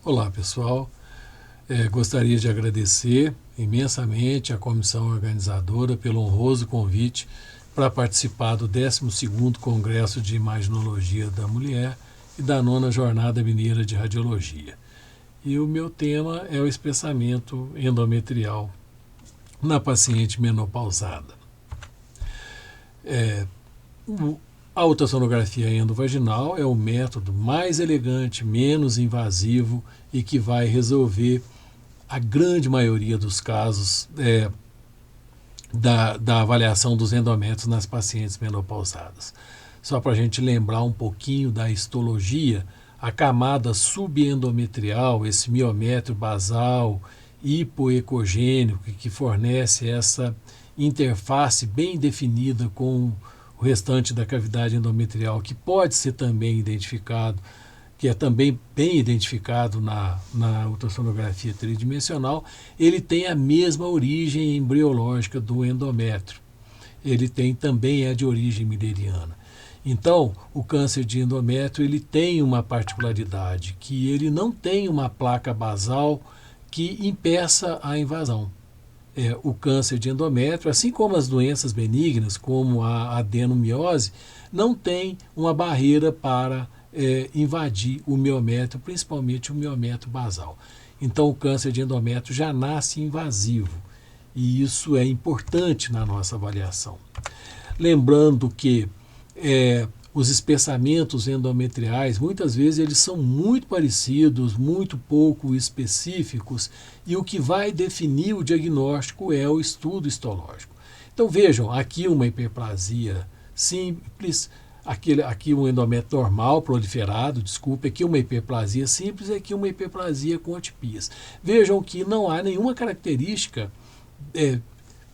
Olá pessoal, gostaria de agradecer imensamente à comissão organizadora pelo honroso convite para participar do 12º Congresso de Imaginologia da Mulher e da 9ª Jornada Mineira de Radiologia. E o meu tema é o espessamento endometrial na paciente menopausada. A ultrassonografia endovaginal é o método mais elegante, menos invasivo e que vai resolver a grande maioria dos casos da avaliação dos endométrios nas pacientes menopausadas. Só para a gente lembrar um pouquinho da histologia, a camada subendometrial, esse miométrio basal hipoecogênico que fornece essa interface bem definida com o restante da cavidade endometrial, que pode ser também identificado, que é também bem identificado na ultrassonografia tridimensional, ele tem a mesma origem embriológica do endométrio. Ele também é de origem mideriana. Então, o câncer de endométrio ele tem uma particularidade, que ele não tem uma placa basal que impeça a invasão. O câncer de endométrio, assim como as doenças benignas, como a adenomiose, não tem uma barreira para invadir o miométrio, principalmente o miométrio basal. Então, o câncer de endométrio já nasce invasivo, e isso é importante na nossa avaliação. Lembrando que os espessamentos endometriais, muitas vezes eles são muito parecidos, muito pouco específicos, e o que vai definir o diagnóstico é o estudo histológico. Então vejam, aqui uma hiperplasia simples, aqui um endométrio normal proliferado, aqui uma hiperplasia simples, aqui uma hiperplasia com atipias. Vejam que não há nenhuma característica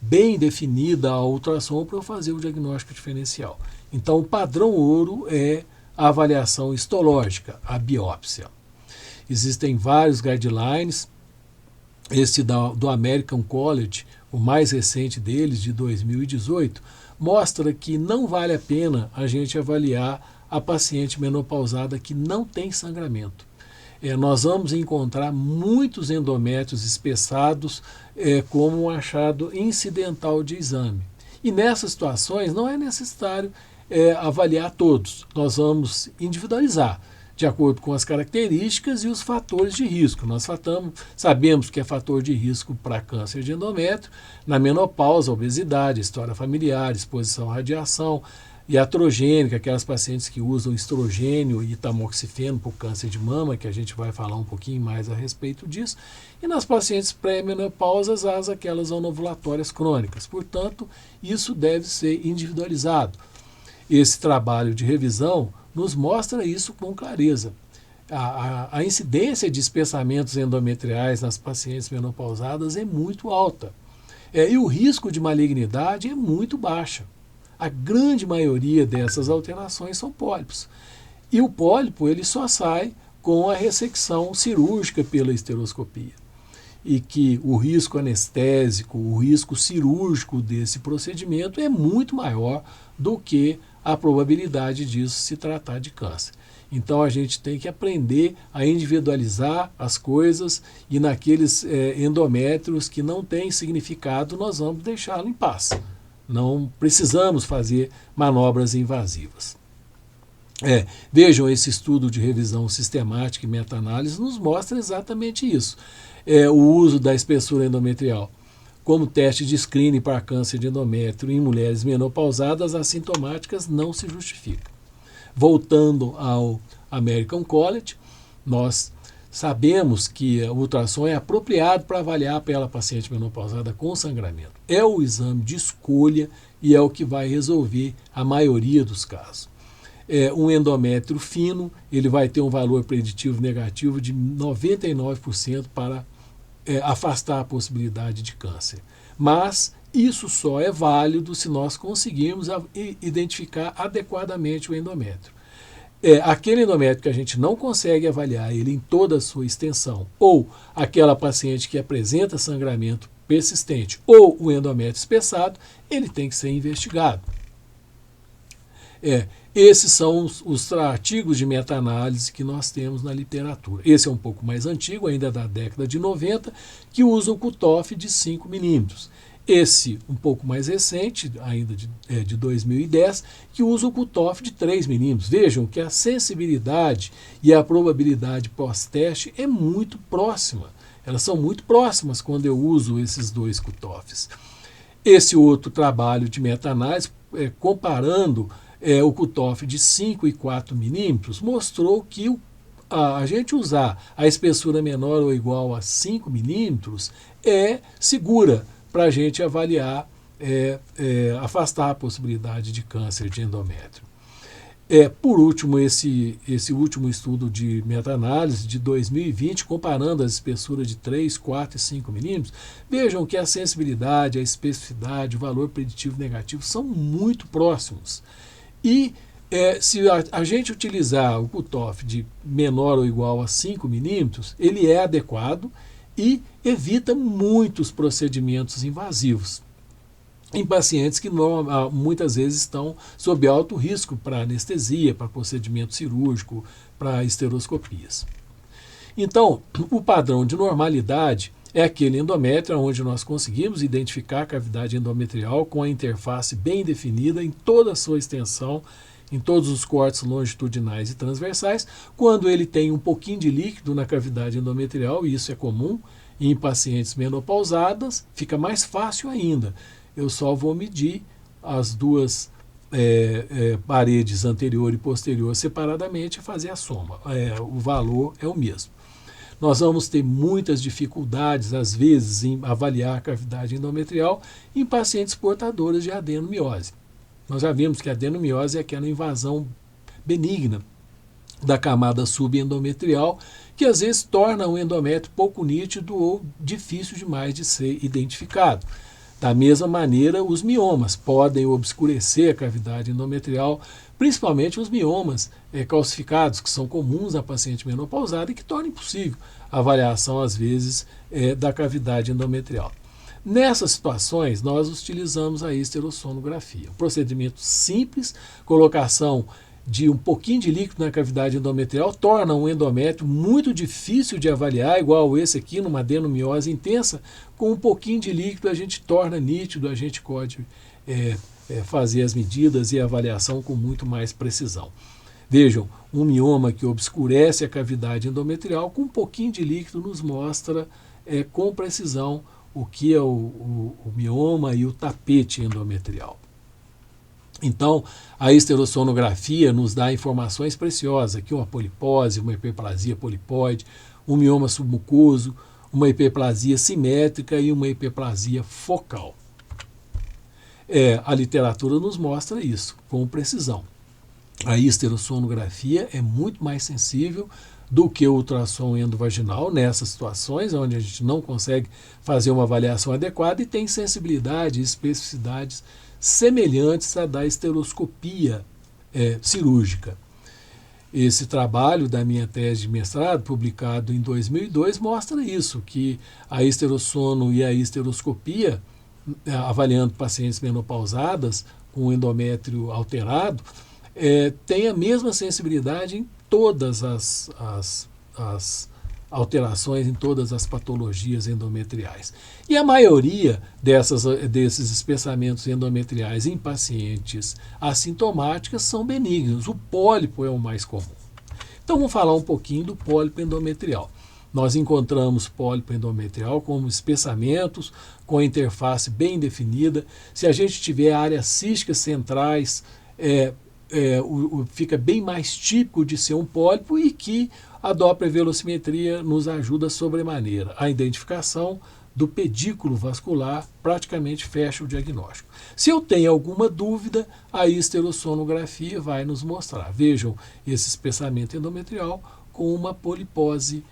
bem definida ao ultrassom para eu fazer o diagnóstico diferencial. Então, o padrão ouro é a avaliação histológica, a biópsia. Existem vários guidelines, esse do American College, o mais recente deles, de 2018, mostra que não vale a pena a gente avaliar a paciente menopausada que não tem sangramento. Nós vamos encontrar muitos endométrios espessados como um achado incidental de exame. E nessas situações não é necessário avaliar todos. Nós vamos individualizar de acordo com as características e os fatores de risco. Nós sabemos que é fator de risco para câncer de endométrio, na menopausa, obesidade, história familiar, exposição à radiação, iatrogênica, aquelas pacientes que usam estrogênio e tamoxifeno para o câncer de mama, que a gente vai falar um pouquinho mais a respeito disso, e nas pacientes pré-menopausas, aquelas anovulatórias crônicas. Portanto, isso deve ser individualizado. Esse trabalho de revisão nos mostra isso com clareza. A incidência de espessamentos endometriais nas pacientes menopausadas é muito alta. E o risco de malignidade é muito baixa. A grande maioria dessas alterações são pólipos. E o pólipo ele só sai com a ressecção cirúrgica pela esteroscopia. E que o risco anestésico, o risco cirúrgico desse procedimento é muito maior do que a probabilidade disso se tratar de câncer. Então a gente tem que aprender a individualizar as coisas e naqueles endométrios que não têm significado nós vamos deixá-lo em paz. Não precisamos fazer manobras invasivas. Vejam, esse estudo de revisão sistemática e meta-análise nos mostra exatamente isso. O uso da espessura endometrial como teste de screening para câncer de endométrio em mulheres menopausadas assintomáticas não se justifica. Voltando ao American College, nós sabemos que o ultrassom é apropriado para avaliar aquela paciente menopausada com sangramento. É o exame de escolha e é o que vai resolver a maioria dos casos. Um endométrio fino, ele vai ter um valor preditivo negativo de 99% para afastar a possibilidade de câncer. Mas isso só é válido se nós conseguirmos identificar adequadamente o endométrio. Aquele endométrio que a gente não consegue avaliar ele em toda a sua extensão, ou aquela paciente que apresenta sangramento persistente, ou o endométrio espessado, ele tem que ser investigado. Esses são os artigos de meta-análise que nós temos na literatura. Esse é um pouco mais antigo, ainda da década de 90, que usa o cutoff de 5 milímetros. Esse, um pouco mais recente, ainda de 2010, que usa o cutoff de 3 milímetros. Vejam que a sensibilidade e a probabilidade pós-teste é muito próxima. Elas são muito próximas quando eu uso esses dois cutoffs. Esse outro trabalho de meta-análise, comparando o cutoff de 5 e 4 milímetros, mostrou que a gente usar a espessura menor ou igual a 5 milímetros é segura para a gente avaliar, afastar a possibilidade de câncer de endométrio. Por último, esse último estudo de meta-análise de 2020, comparando as espessuras de 3, 4 e 5 milímetros, vejam que a sensibilidade, a especificidade, o valor preditivo negativo são muito próximos. E se a gente utilizar o cutoff de menor ou igual a 5 milímetros, ele é adequado e evita muitos procedimentos invasivos em pacientes que muitas vezes estão sob alto risco para anestesia, para procedimento cirúrgico, para esteroscopias. Então, o padrão de normalidade é aquele endométrio onde nós conseguimos identificar a cavidade endometrial com a interface bem definida em toda a sua extensão, em todos os cortes longitudinais e transversais, quando ele tem um pouquinho de líquido na cavidade endometrial, e isso é comum, e em pacientes menopausadas fica mais fácil ainda. Eu só vou medir as duas paredes anterior e posterior separadamente e fazer a soma. O valor é o mesmo. Nós vamos ter muitas dificuldades, às vezes, em avaliar a cavidade endometrial em pacientes portadores de adenomiose. Nós já vimos que a adenomiose é aquela invasão benigna da camada subendometrial, que às vezes torna o endométrio pouco nítido ou difícil demais de ser identificado. Da mesma maneira, os miomas podem obscurecer a cavidade endometrial, principalmente os miomas calcificados, que são comuns na paciente menopausada e que tornam impossível a avaliação, às vezes, da cavidade endometrial. Nessas situações, nós utilizamos a histerossonografia. Um procedimento simples, colocação de um pouquinho de líquido na cavidade endometrial, torna um endométrio muito difícil de avaliar, igual esse aqui, numa adenomiose intensa. Com um pouquinho de líquido a gente torna nítido, a gente pode fazer as medidas e a avaliação com muito mais precisão. Vejam, um mioma que obscurece a cavidade endometrial, com um pouquinho de líquido nos mostra com precisão o que é o mioma e o tapete endometrial. Então, a histerossonografia nos dá informações preciosas, aqui uma polipose, uma hiperplasia polipoide, um mioma submucoso, uma hiperplasia simétrica e uma hiperplasia focal. A literatura nos mostra isso com precisão. A histerossonografia é muito mais sensível do que o ultrassom endovaginal nessas situações onde a gente não consegue fazer uma avaliação adequada e tem sensibilidade e especificidades semelhantes à da esteroscopia cirúrgica. Esse trabalho da minha tese de mestrado, publicado em 2002, mostra isso, que a histerossono e a histeroscopia, avaliando pacientes menopausadas com endométrio alterado, tem a mesma sensibilidade em todas as alterações, em todas as patologias endometriais. E a maioria desses espessamentos endometriais em pacientes assintomáticas são benignos. O pólipo é o mais comum. Então vamos falar um pouquinho do pólipo endometrial. Nós encontramos pólipo endometrial como espessamentos com interface bem definida. Se a gente tiver áreas císticas centrais, fica bem mais típico de ser um pólipo e que a dopplervelocimetria nos ajuda sobremaneira. A identificação do pedículo vascular praticamente fecha o diagnóstico. Se eu tenho alguma dúvida, a histerossonografia vai nos mostrar. Vejam esse espessamento endometrial com uma polipose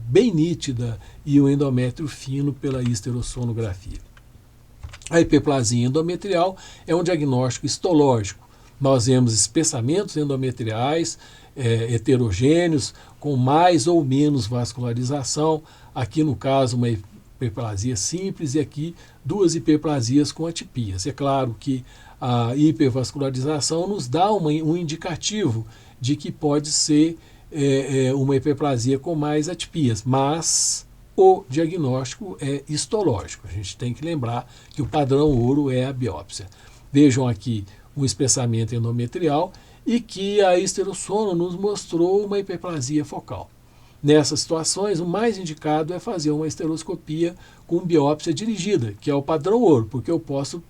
bem nítida e o endométrio fino pela histerossonografia. A hiperplasia endometrial é um diagnóstico histológico. Nós vemos espessamentos endometriais heterogêneos, com mais ou menos vascularização. Aqui, no caso, uma hiperplasia simples e aqui duas hiperplasias com atipias. É claro que a hipervascularização nos dá um indicativo de que pode ser uma hiperplasia com mais atipias, mas o diagnóstico é histológico. A gente tem que lembrar que o padrão ouro é a biópsia. Vejam aqui um espessamento endometrial e que a histerossono nos mostrou uma hiperplasia focal. Nessas situações, o mais indicado é fazer uma esteroscopia com biópsia dirigida, que é o padrão ouro, porque eu posso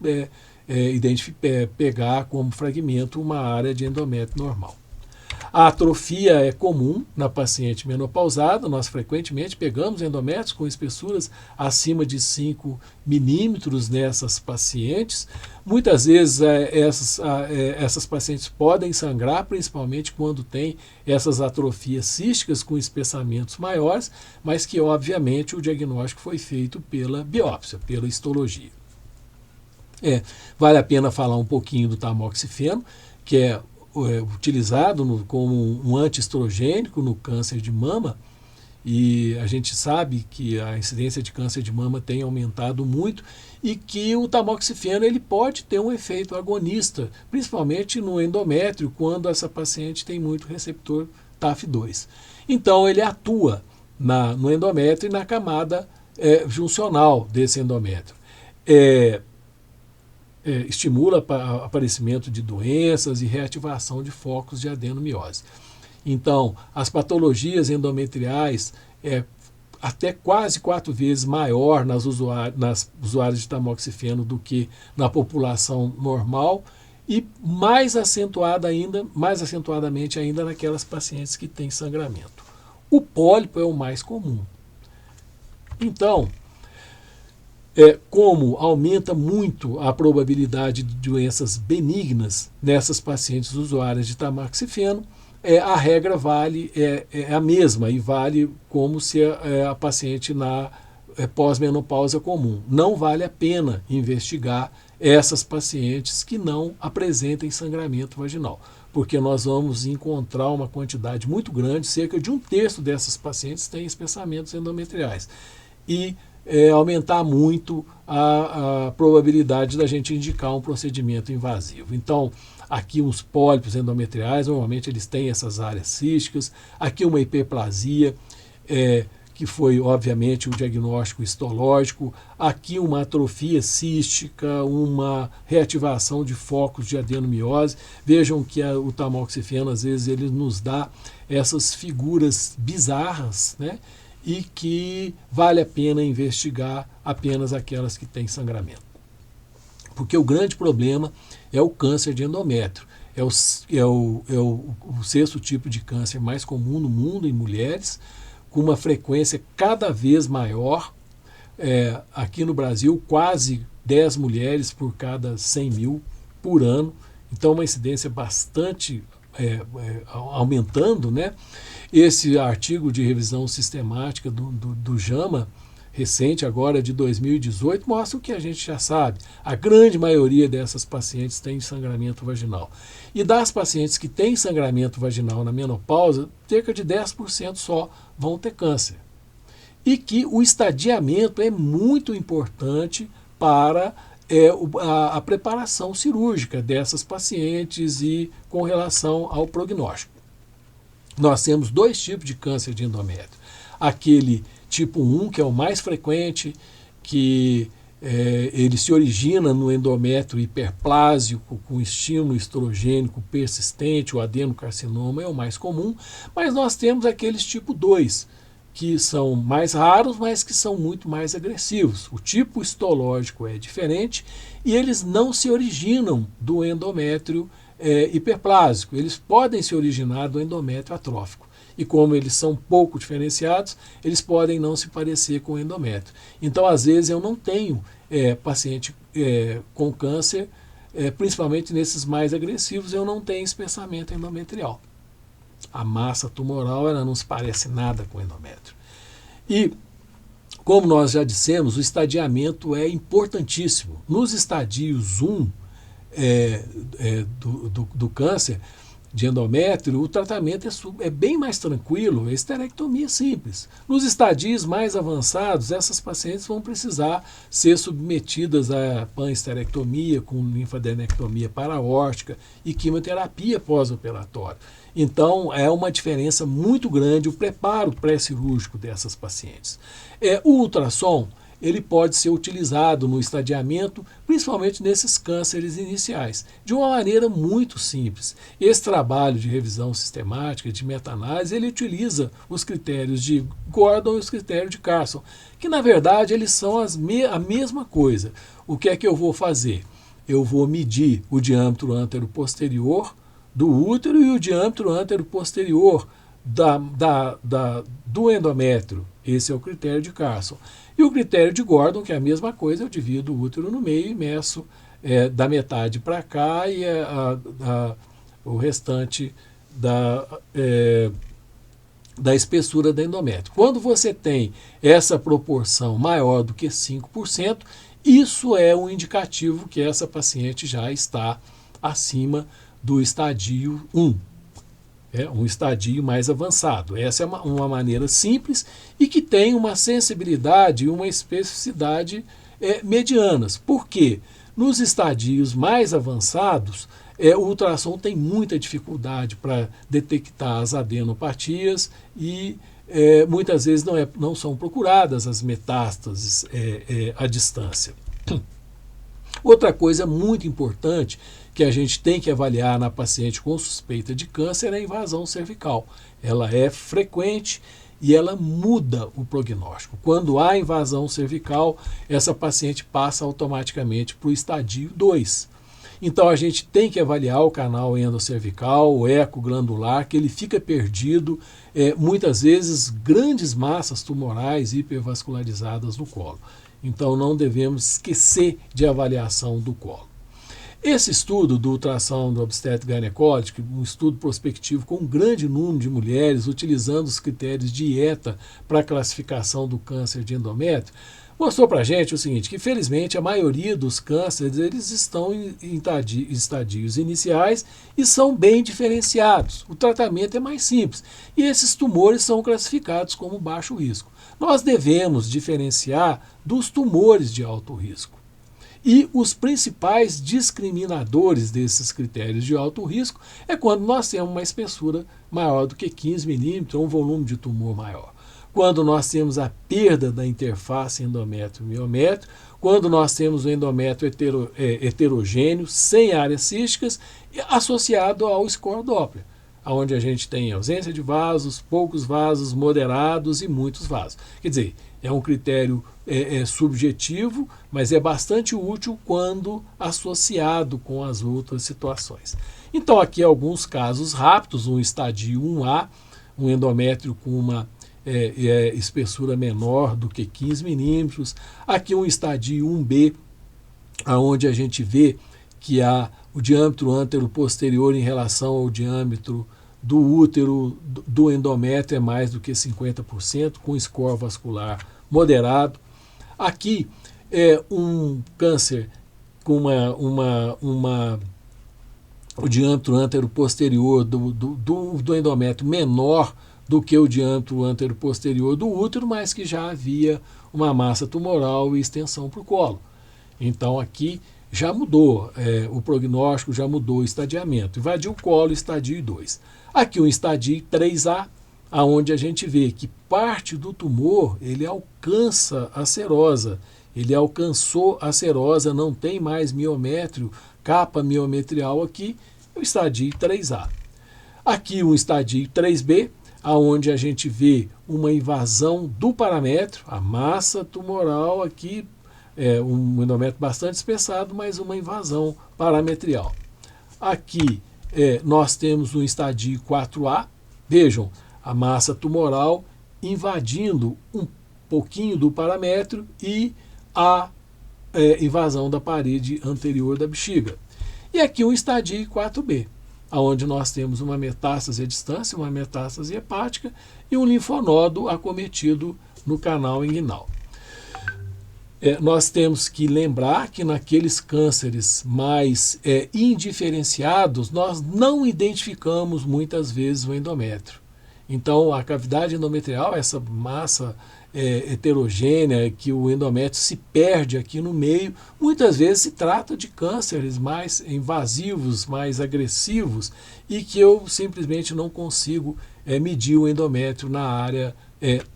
pegar como fragmento uma área de endométrio normal. A atrofia é comum na paciente menopausada. Nós frequentemente pegamos endométrios com espessuras acima de 5 milímetros nessas pacientes. Muitas vezes essas pacientes podem sangrar, principalmente quando tem essas atrofias císticas com espessamentos maiores, mas que obviamente o diagnóstico foi feito pela biópsia, pela histologia. Vale a pena falar um pouquinho do tamoxifeno, que é utilizado como um antiestrogênico no câncer de mama, e a gente sabe que a incidência de câncer de mama tem aumentado muito e que o tamoxifeno ele pode ter um efeito agonista, principalmente no endométrio, quando essa paciente tem muito receptor TAF2. Então ele atua no endométrio e na camada juncional desse endométrio. Estimula o aparecimento de doenças e reativação de focos de adenomiose. Então, as patologias endometriais até quase 4 vezes maior nas usuárias de tamoxifeno do que na população normal e mais acentuadamente ainda naquelas pacientes que têm sangramento. O pólipo é o mais comum. Então, como aumenta muito a probabilidade de doenças benignas nessas pacientes usuárias de tamoxifeno, a regra é a mesma e vale como se a paciente na pós-menopausa comum. Não vale a pena investigar essas pacientes que não apresentem sangramento vaginal, porque nós vamos encontrar uma quantidade muito grande, cerca de 1/3 dessas pacientes têm espessamentos endometriais. E aumentar muito a probabilidade da gente indicar um procedimento invasivo. Então, aqui os pólipos endometriais, normalmente eles têm essas áreas císticas, aqui uma hiperplasia, que foi, obviamente, o diagnóstico histológico, aqui uma atrofia cística, uma reativação de focos de adenomiose. Vejam que o tamoxifeno, às vezes, ele nos dá essas figuras bizarras, né? E que vale a pena investigar apenas aquelas que têm sangramento. Porque o grande problema é o câncer de endométrio. É o 6º tipo de câncer mais comum no mundo em mulheres, com uma frequência cada vez maior. Aqui no Brasil, quase 10 mulheres por cada 100 mil por ano. Então, uma incidência bastante aumentando, né? Esse artigo de revisão sistemática do JAMA, recente agora de 2018, mostra o que a gente já sabe. A grande maioria dessas pacientes tem sangramento vaginal. E das pacientes que têm sangramento vaginal na menopausa, cerca de 10% só vão ter câncer. E que o estadiamento é muito importante para a preparação cirúrgica dessas pacientes e com relação ao prognóstico. Nós temos 2 tipos de câncer de endométrio. Aquele tipo 1, que é o mais frequente, que ele se origina no endométrio hiperplásico, com estímulo estrogênico persistente, o adenocarcinoma é o mais comum, mas nós temos aqueles tipo 2, que são mais raros, mas que são muito mais agressivos. O tipo histológico é diferente e eles não se originam do endométrio hiperplásico, eles podem se originar do endométrio atrófico. E como eles são pouco diferenciados, eles podem não se parecer com o endométrio. Então, às vezes, eu não tenho paciente com câncer, principalmente nesses mais agressivos, eu não tenho espessamento endometrial. A massa tumoral ela não se parece nada com o endométrio. E, como nós já dissemos, o estadiamento é importantíssimo. Nos estadios 1 do câncer, de endométrio, o tratamento é bem mais tranquilo, é esterectomia simples. Nos estadios mais avançados, essas pacientes vão precisar ser submetidas a panesterectomia com linfadenectomia paraórtica e quimioterapia pós-operatória. Então, é uma diferença muito grande o preparo pré-cirúrgico dessas pacientes. O ultrassom, ele pode ser utilizado no estadiamento, principalmente nesses cânceres iniciais, de uma maneira muito simples. Esse trabalho de revisão sistemática, de meta-análise, ele utiliza os critérios de Gordon e os critérios de Carson, que na verdade eles são a mesma coisa. O que é que eu vou fazer? Eu vou medir o diâmetro antero-posterior do útero e o diâmetro antero-posterior do endométrio. Esse é o critério de Carson. E o critério de Gordon, que é a mesma coisa, eu divido o útero no meio e meço da metade para cá e o restante da espessura do endométrio. Quando você tem essa proporção maior do que 5%, isso é um indicativo que essa paciente já está acima do estadio 1. Um estadio mais avançado. Essa é uma maneira simples e que tem uma sensibilidade e uma especificidade medianas. Por quê? Nos estadios mais avançados, o ultrassom tem muita dificuldade para detectar as adenopatias e muitas vezes não são procuradas as metástases à distância. Outra coisa muito importante que a gente tem que avaliar na paciente com suspeita de câncer é a invasão cervical. Ela é frequente e ela muda o prognóstico. Quando há invasão cervical, essa paciente passa automaticamente para o estadio 2. Então a gente tem que avaliar o canal endocervical, o eco glandular, que ele fica perdido, muitas vezes grandes massas tumorais hipervascularizadas no colo. Então não devemos esquecer de avaliação do colo. Esse estudo do ultrassom do obstétrico ginecólogo, um estudo prospectivo com um grande número de mulheres utilizando os critérios de dieta para a classificação do câncer de endométrio, mostrou para a gente o seguinte, que felizmente a maioria dos cânceres eles estão em estadios iniciais e são bem diferenciados. O tratamento é mais simples e esses tumores são classificados como baixo risco. Nós devemos diferenciar dos tumores de alto risco. E os principais discriminadores desses critérios de alto risco é quando nós temos uma espessura maior do que 15 milímetros, ou um volume de tumor maior. Quando nós temos a perda da interface endométrio-miométrio, quando nós temos o endométrio heterogêneo, sem áreas císticas, associado ao score Doppler, onde a gente tem ausência de vasos, poucos vasos, moderados e muitos vasos. Quer dizer, é um critério subjetivo, mas é bastante útil quando associado com as outras situações. Então, aqui alguns casos rápidos, um estadio 1A, um endométrio com uma espessura menor do que 15 milímetros. Aqui um estadio 1B, onde a gente vê que o diâmetro antero-posterior em relação ao diâmetro do útero do endométrio é mais do que 50%, com score vascular moderado. Aqui é um câncer com o diâmetro antero-posterior do endométrio menor do que o diâmetro antero-posterior do útero, mas que já havia uma massa tumoral e extensão para o colo. Então aqui já mudou o prognóstico, já mudou o estadiamento. Invadiu o colo, estadio 2. Aqui um estadio 3A, aonde a gente vê que parte do tumor ele alcança a serosa. Ele alcançou a serosa, não tem mais miométrio, capa miometrial aqui, o estadio 3A. Aqui um estadio 3B, aonde a gente vê uma invasão do paramétrio, a massa tumoral aqui, um endométrio bastante espessado, mas uma invasão parametrial. Aqui nós temos um estadio 4A, vejam, a massa tumoral invadindo um pouquinho do paramétrio e a invasão da parede anterior da bexiga. E aqui um estadio 4B, onde nós temos uma metástase à distância, uma metástase hepática e um linfonodo acometido no canal inguinal. nós temos que lembrar que naqueles cânceres mais indiferenciados, nós não identificamos muitas vezes o endométrio. Então, a cavidade endometrial, essa massa heterogênea, que o endométrio se perde aqui no meio, muitas vezes se trata de cânceres mais invasivos, mais agressivos, e que eu simplesmente não consigo medir o endométrio na área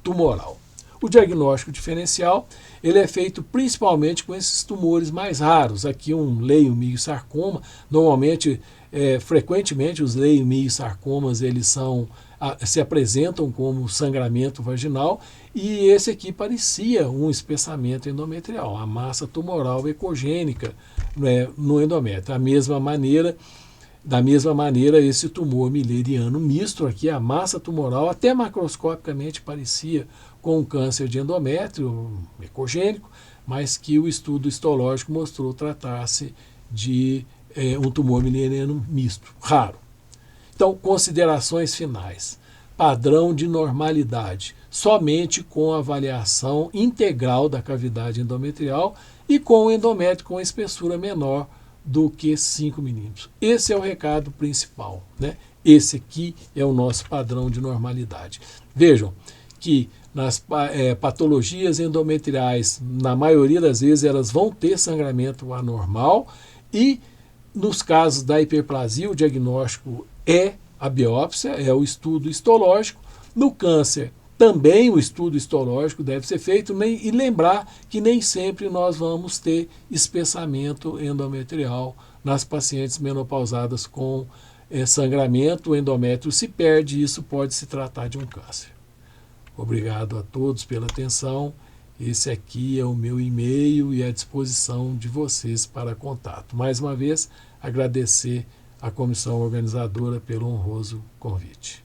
tumoral. O diagnóstico diferencial ele é feito principalmente com esses tumores mais raros. Aqui um leiomiosarcoma, normalmente, frequentemente os leiomiosarcomas eles se apresentam como sangramento vaginal, e esse aqui parecia um espessamento endometrial, a massa tumoral ecogênica, né, no endométrio. Da mesma maneira, esse tumor mileriano misto aqui, a massa tumoral, até macroscopicamente parecia com um câncer de endométrio ecogênico, mas que o estudo histológico mostrou tratar-se de um tumor mileriano misto, raro. Então, considerações finais. Padrão de normalidade, somente com avaliação integral da cavidade endometrial e com o endométrio com espessura menor do que 5 milímetros. Esse é o recado principal, né? Esse aqui é o nosso padrão de normalidade. Vejam que nas patologias endometriais, na maioria das vezes, elas vão ter sangramento anormal, e nos casos da hiperplasia, o diagnóstico é a biópsia, é o estudo histológico. No câncer, também o estudo histológico deve ser feito, e lembrar que nem sempre nós vamos ter espessamento endometrial nas pacientes menopausadas com sangramento. O endométrio se perde e isso pode se tratar de um câncer. Obrigado a todos pela atenção. Esse aqui é o meu e-mail e à disposição de vocês para contato. Mais uma vez, agradecer à comissão organizadora pelo honroso convite.